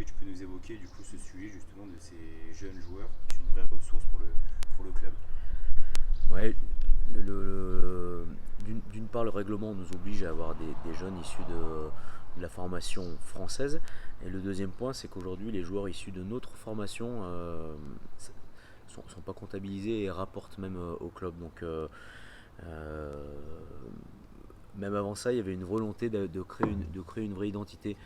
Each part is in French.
que tu peux nous évoquer du coup ce sujet justement de ces jeunes joueurs qui sont une vraie ressource pour le club? Ouais, d'une part, le règlement nous oblige à avoir des jeunes issus de la formation française. Et le deuxième point, c'est qu'aujourd'hui, les joueurs issus de notre formation sont pas comptabilisés et rapportent même au club. Donc, euh, même avant ça, il y avait une volonté de créer une vraie identité.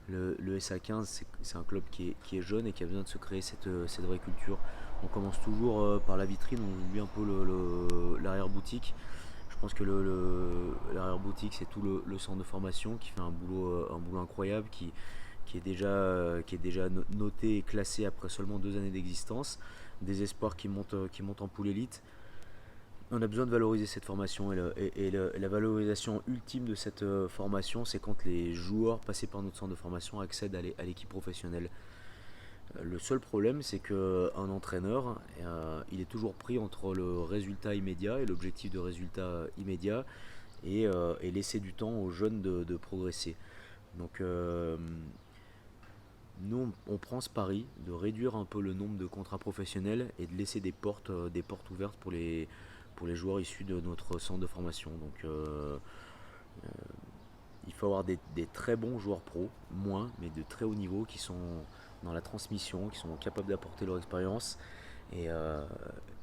Le SA15, c'est un club qui est jeune et qui a besoin de se créer cette vraie culture. On commence toujours par la vitrine, on oublie un peu l'arrière-boutique. Je pense que l'arrière-boutique, c'est tout le centre de formation qui fait un boulot incroyable, qui est déjà noté et classé après seulement 2 années d'existence. Des espoirs qui montent en poule élite. On a besoin de valoriser cette formation et la valorisation ultime de cette formation, c'est quand les joueurs passés par notre centre de formation accèdent à l'équipe professionnelle. Le seul problème, c'est qu'un entraîneur, il est toujours pris entre le résultat immédiat et l'objectif de résultat immédiat et laisser du temps aux jeunes de progresser. Donc, nous, on prend ce pari de réduire un peu le nombre de contrats professionnels et de laisser des portes ouvertes pour les joueurs issus de notre centre de formation. Donc, il faut avoir des très bons joueurs pro, moins, mais de très haut niveau, qui sont dans la transmission, qui sont capables d'apporter leur expérience et, euh,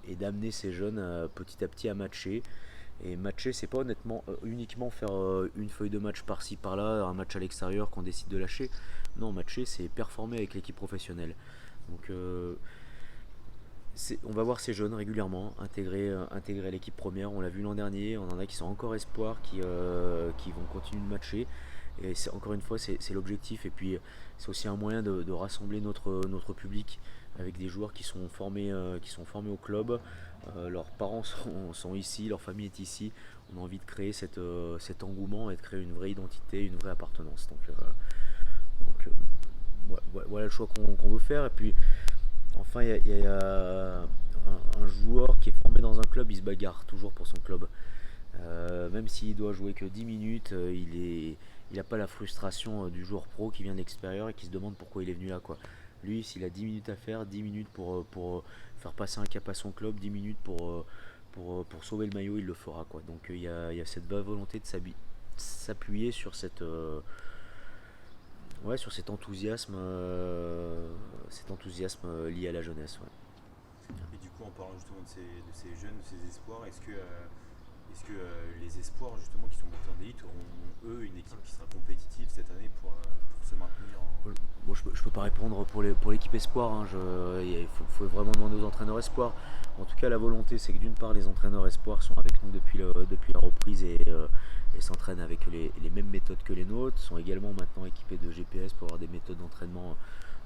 et d'amener ces jeunes petit à petit à matcher. Et matcher, c'est pas honnêtement uniquement faire une feuille de match par-ci par-là, un match à l'extérieur qu'on décide de lâcher. Non, matcher, c'est performer avec l'équipe professionnelle. Donc, on va voir ces jeunes régulièrement intégrer l'équipe première. On l'a vu l'an dernier, on en a qui sont encore espoirs, qui vont continuer de matcher. Et encore une fois, c'est l'objectif. Et puis, c'est aussi un moyen de rassembler notre public avec des joueurs qui sont formés au club. Leurs parents sont ici, leur famille est ici. On a envie de créer cet engouement et de créer une vraie identité, une vraie appartenance. Voilà le choix qu'on veut faire. Et puis, enfin, il y a un joueur qui est formé dans un club, il se bagarre toujours pour son club. Même s'il doit jouer que 10 minutes, il n'a pas la frustration du joueur pro qui vient de l'extérieur et qui se demande pourquoi il est venu là, quoi. Lui, s'il a 10 minutes à faire, 10 minutes pour faire passer un cap à son club, 10 minutes pour sauver le maillot, il le fera, quoi. Donc il y a cette vraie volonté de s'appuyer sur sur cet enthousiasme lié à la jeunesse. Ouais. Et du coup, en parlant justement de ces jeunes, de ces espoirs, est-ce que les espoirs justement qui sont montés en élite auront eux une équipe qui sera compétitive cette année pour se maintenir en... Bon, je peux pas répondre pour l'équipe espoir. Hein. Il faut vraiment demander aux entraîneurs espoirs. En tout cas, la volonté, c'est que d'une part, les entraîneurs espoirs sont avec nous depuis la reprise et s'entraînent avec les mêmes méthodes que les nôtres. Sont également maintenant équipés de GPS pour avoir des méthodes d'entraînement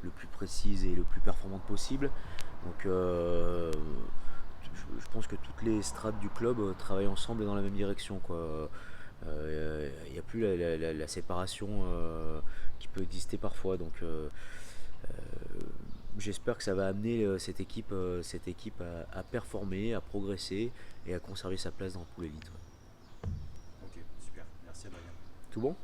le plus précises et le plus performantes possible. Donc, je pense que toutes les strates du club travaillent ensemble et dans la même direction, quoi. Il n'y a plus la séparation qui peut exister parfois. Donc, j'espère que ça va amener cette équipe à performer, à progresser et à conserver sa place dans le pool élite. Ouais. Ok, super, merci Adrien. Tout bon?